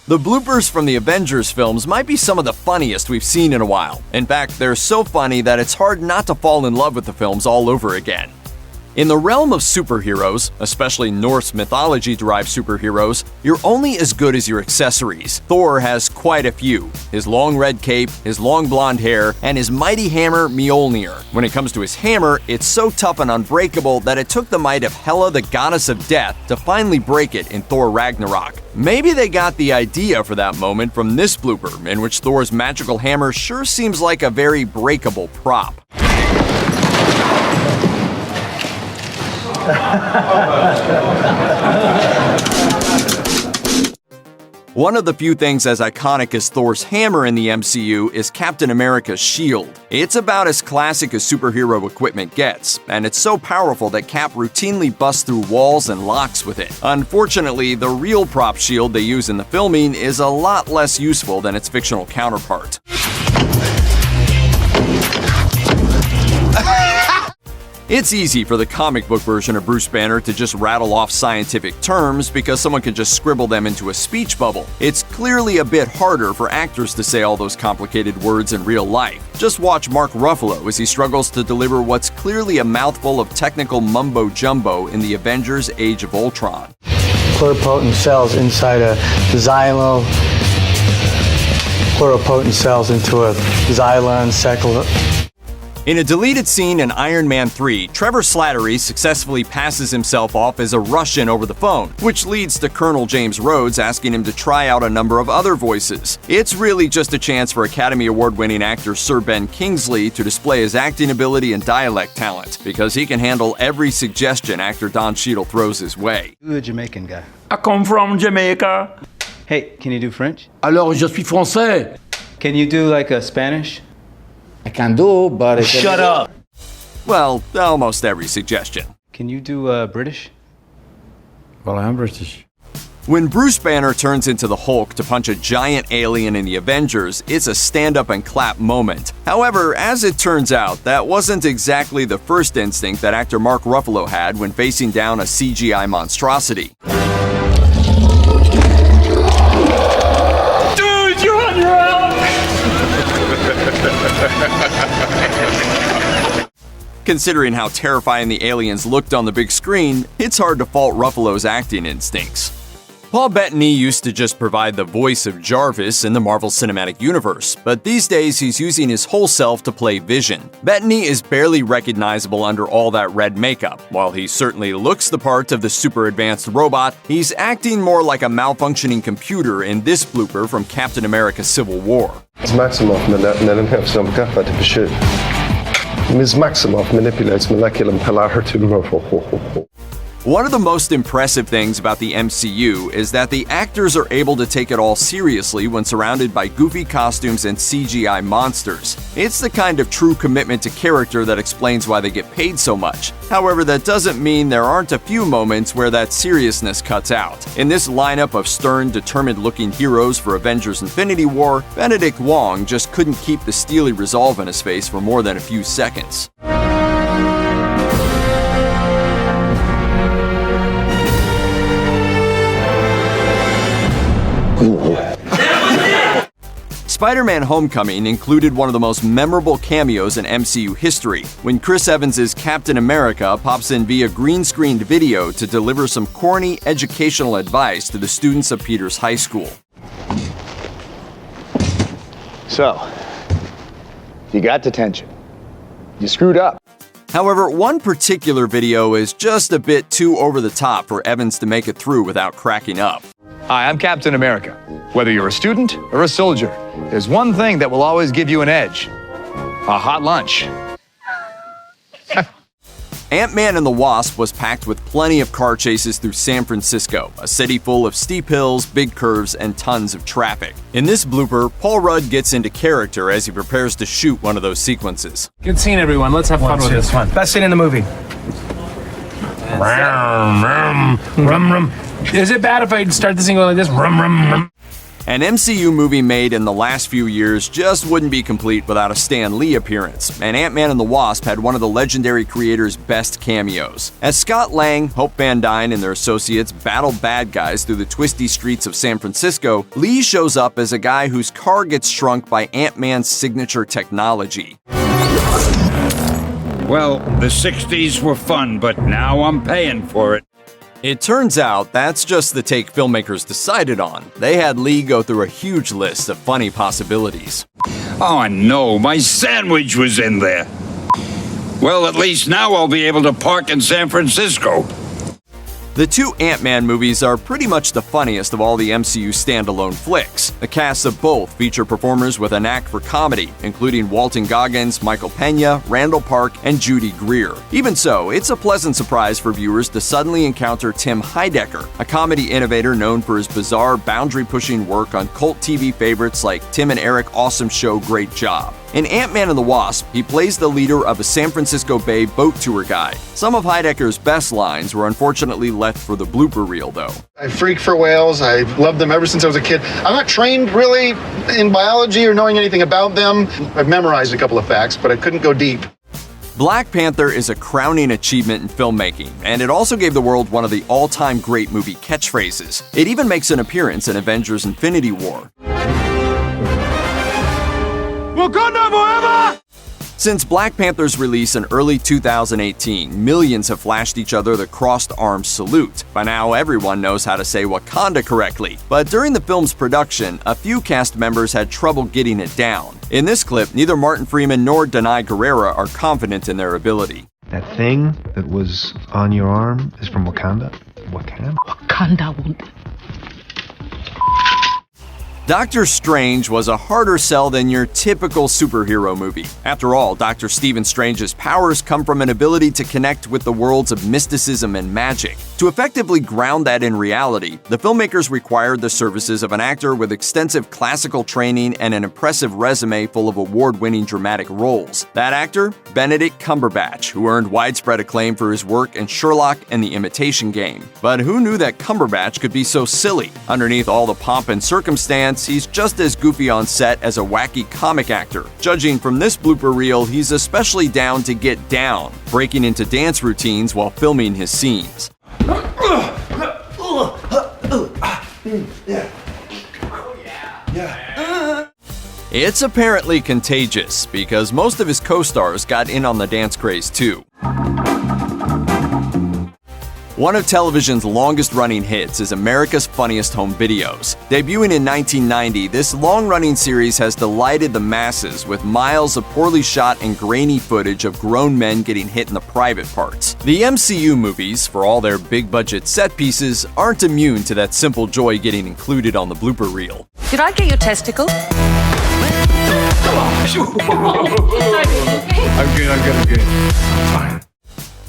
The bloopers from the Avengers films might be some of the funniest we've seen in a while. In fact, they're so funny that it's hard not to fall in love with the films all over again. In the realm of superheroes, especially Norse mythology-derived superheroes, you're only as good as your accessories. Thor has quite a few. His long red cape, his long blonde hair, and his mighty hammer Mjolnir. When it comes to his hammer, it's so tough and unbreakable that it took the might of Hela, the goddess of death, to finally break it in Thor Ragnarok. Maybe they got the idea for that moment from this blooper, in which Thor's magical hammer sure seems like a very breakable prop. One of the few things as iconic as Thor's hammer in the MCU is Captain America's shield. It's about as classic as superhero equipment gets, and it's so powerful that Cap routinely busts through walls and locks with it. Unfortunately, the real prop shield they use in the filming is a lot less useful than its fictional counterpart. It's easy for the comic book version of Bruce Banner to just rattle off scientific terms because someone can just scribble them into a speech bubble. It's clearly a bit harder for actors to say all those complicated words in real life. Just watch Mark Ruffalo as he struggles to deliver what's clearly a mouthful of technical mumbo-jumbo in the Avengers Age of Ultron. Pluripotent cells inside a xylo. Pluripotent cells into a xylon cycle. In a deleted scene in Iron Man 3, Trevor Slattery successfully passes himself off as a Russian over the phone, which leads to Colonel James Rhodes asking him to try out a number of other voices. It's really just a chance for Academy Award-winning actor Sir Ben Kingsley to display his acting ability and dialect talent, because he can handle every suggestion actor Don Cheadle throws his way. You're a Jamaican guy. I come from Jamaica. Hey, can you do French? Alors, je suis français. Can you do like a Spanish? I can do, but... Shut up! Well, almost every suggestion. Can you do British? Well, I'm British. When Bruce Banner turns into the Hulk to punch a giant alien in the Avengers, it's a stand-up-and-clap moment. However, as it turns out, that wasn't exactly the first instinct that actor Mark Ruffalo had when facing down a CGI monstrosity. Dude, you're on your own! Considering how terrifying the aliens looked on the big screen, it's hard to fault Ruffalo's acting instincts. Paul Bettany used to just provide the voice of Jarvis in the Marvel Cinematic Universe, but these days he's using his whole self to play Vision. Bettany is barely recognizable under all that red makeup. While he certainly looks the part of the super advanced robot, he's acting more like a malfunctioning computer in this blooper from Captain America: Civil War. Ms. Maximoff Ms. Maximoff manipulates molecular polarity. One of the most impressive things about the MCU is that the actors are able to take it all seriously when surrounded by goofy costumes and CGI monsters. It's the kind of true commitment to character that explains why they get paid so much. However, that doesn't mean there aren't a few moments where that seriousness cuts out. In this lineup of stern, determined-looking heroes for Avengers Infinity War, Benedict Wong just couldn't keep the steely resolve in his face for more than a few seconds. Spider-Man: Homecoming included one of the most memorable cameos in MCU history, when Chris Evans' Captain America pops in via green-screened video to deliver some corny educational advice to the students of Peter's high school. So, you got detention. You screwed up. However, one particular video is just a bit too over the top for Evans to make it through without cracking up. Hi, I'm Captain America. Whether you're a student or a soldier, there's one thing that will always give you an edge: a hot lunch. Ant-Man and the Wasp was packed with plenty of car chases through San Francisco, a city full of steep hills, big curves, and tons of traffic. In this blooper, Paul Rudd gets into character as he prepares to shoot one of those sequences. Good scene, everyone. Let's have fun with this one. Best scene in the movie. Is it bad if I start this thing going like this? An MCU movie made in the last few years just wouldn't be complete without a Stan Lee appearance, and Ant-Man and the Wasp had one of the legendary creator's best cameos. As Scott Lang, Hope Van Dyne, and their associates battle bad guys through the twisty streets of San Francisco, Lee shows up as a guy whose car gets shrunk by Ant-Man's signature technology. Well, the 60s were fun, but now I'm paying for it. It turns out that's just the take filmmakers decided on. They had Lee go through a huge list of funny possibilities. Oh, no, my sandwich was in there. Well, at least now I'll be able to park in San Francisco. The two Ant-Man movies are pretty much the funniest of all the MCU standalone flicks. The casts of both feature performers with a knack for comedy, including Walton Goggins, Michael Pena, Randall Park, and Judy Greer. Even so, it's a pleasant surprise for viewers to suddenly encounter Tim Heidecker, a comedy innovator known for his bizarre, boundary-pushing work on cult TV favorites like Tim and Eric Awesome Show Great Job. In Ant-Man and the Wasp, he plays the leader of a San Francisco Bay boat tour guide. Some of Heidecker's best lines were unfortunately left for the blooper reel, though. I freak for whales. I've loved them ever since I was a kid. I'm not trained really in biology or knowing anything about them. I've memorized a couple of facts, but I couldn't go deep. Black Panther is a crowning achievement in filmmaking, and it also gave the world one of the all-time great movie catchphrases. It even makes an appearance in Avengers: Infinity War. Wakanda forever! Since Black Panther's release in early 2018, millions have flashed each other the crossed arms salute. By now, everyone knows how to say Wakanda correctly. But during the film's production, a few cast members had trouble getting it down. In this clip, neither Martin Freeman nor Danai Gurira are confident in their ability. That thing that was on your arm is from Wakanda? Wakanda? Wakanda won't. Doctor Strange was a harder sell than your typical superhero movie. After all, Dr. Stephen Strange's powers come from an ability to connect with the worlds of mysticism and magic. To effectively ground that in reality, the filmmakers required the services of an actor with extensive classical training and an impressive resume full of award-winning dramatic roles. That actor? Benedict Cumberbatch, who earned widespread acclaim for his work in Sherlock and The Imitation Game. But who knew that Cumberbatch could be so silly? Underneath all the pomp and circumstance, he's just as goofy on set as a wacky comic actor. Judging from this blooper reel, he's especially down to get down, breaking into dance routines while filming his scenes. It's apparently contagious, because most of his co-stars got in on the dance craze too. One of television's longest-running hits is America's Funniest Home Videos. Debuting in 1990, this long-running series has delighted the masses with miles of poorly shot and grainy footage of grown men getting hit in the private parts. The MCU movies, for all their big-budget set pieces, aren't immune to that simple joy getting included on the blooper reel. Did I get your testicle? I'm good. Fine.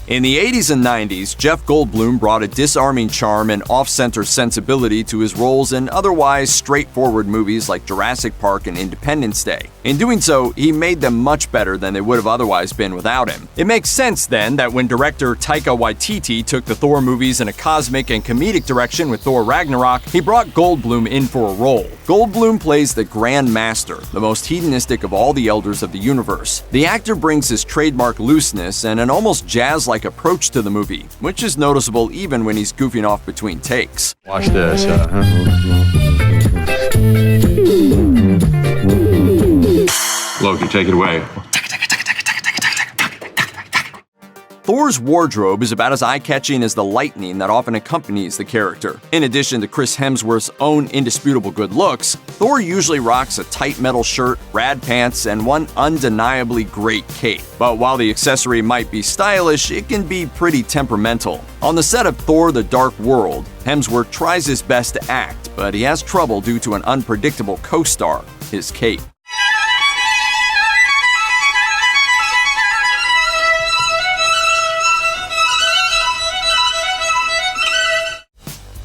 In the 80s and 90s, Jeff Goldblum brought a disarming charm and off-center sensibility to his roles in otherwise straightforward movies like Jurassic Park and Independence Day. In doing so, he made them much better than they would have otherwise been without him. It makes sense, then, that when director Taika Waititi took the Thor movies in a cosmic and comedic direction with Thor Ragnarok, he brought Goldblum in for a role. Goldblum plays the Grand Master, the most hedonistic of all the elders of the universe. The actor brings his trademark looseness and an almost jazz-like approach to the movie, which is noticeable even when he's goofing off between takes. Watch this. Loki, take it away. Thor's wardrobe is about as eye-catching as the lightning that often accompanies the character. In addition to Chris Hemsworth's own indisputable good looks, Thor usually rocks a tight metal shirt, rad pants, and one undeniably great cape. But while the accessory might be stylish, it can be pretty temperamental. On the set of Thor: The Dark World, Hemsworth tries his best to act, but he has trouble due to an unpredictable co-star, his cape.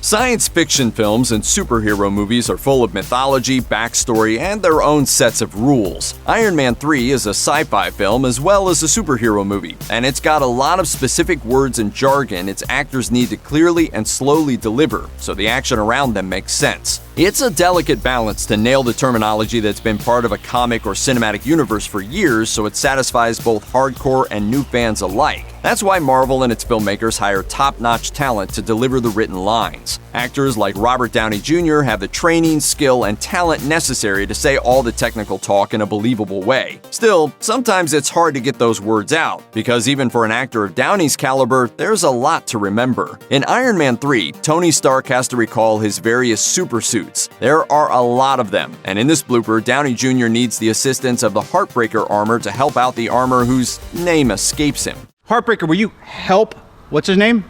Science fiction films and superhero movies are full of mythology, backstory, and their own sets of rules. Iron Man 3 is a sci-fi film as well as a superhero movie, and it's got a lot of specific words and jargon its actors need to clearly and slowly deliver, so the action around them makes sense. It's a delicate balance to nail the terminology that's been part of a comic or cinematic universe for years so it satisfies both hardcore and new fans alike. That's why Marvel and its filmmakers hire top-notch talent to deliver the written lines. Actors like Robert Downey Jr. have the training, skill, and talent necessary to say all the technical talk in a believable way. Still, sometimes it's hard to get those words out, because even for an actor of Downey's caliber, there's a lot to remember. In Iron Man 3, Tony Stark has to recall his various super suits. There are a lot of them, and in this blooper, Downey Jr. needs the assistance of the Heartbreaker armor to help out the armor whose name escapes him. Heartbreaker, will you help? What's his name?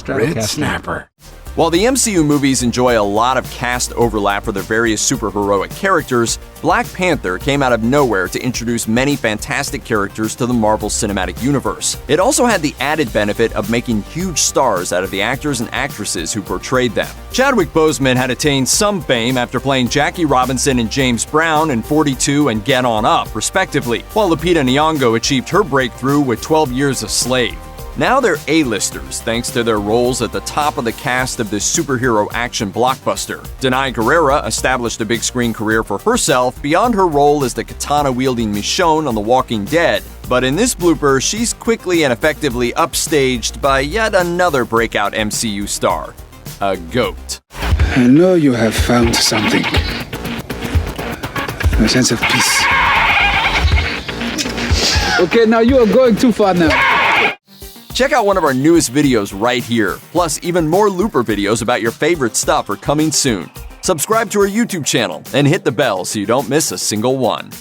Red Snapper. While the MCU movies enjoy a lot of cast overlap for their various superheroic characters, Black Panther came out of nowhere to introduce many fantastic characters to the Marvel Cinematic Universe. It also had the added benefit of making huge stars out of the actors and actresses who portrayed them. Chadwick Boseman had attained some fame after playing Jackie Robinson and James Brown in 42 and Get On Up, respectively, while Lupita Nyong'o achieved her breakthrough with 12 Years a Slave. Now they're A-listers thanks to their roles at the top of the cast of this superhero action blockbuster. Denai Guerrera established a big screen career for herself beyond her role as the katana-wielding Michonne on The Walking Dead. But in this blooper, she's quickly and effectively upstaged by yet another breakout MCU star, a goat. I know you have found something. A sense of peace. Okay, now you are going too far now. Check out one of our newest videos right here. Plus, even more Looper videos about your favorite stuff are coming soon. Subscribe to our YouTube channel and hit the bell so you don't miss a single one.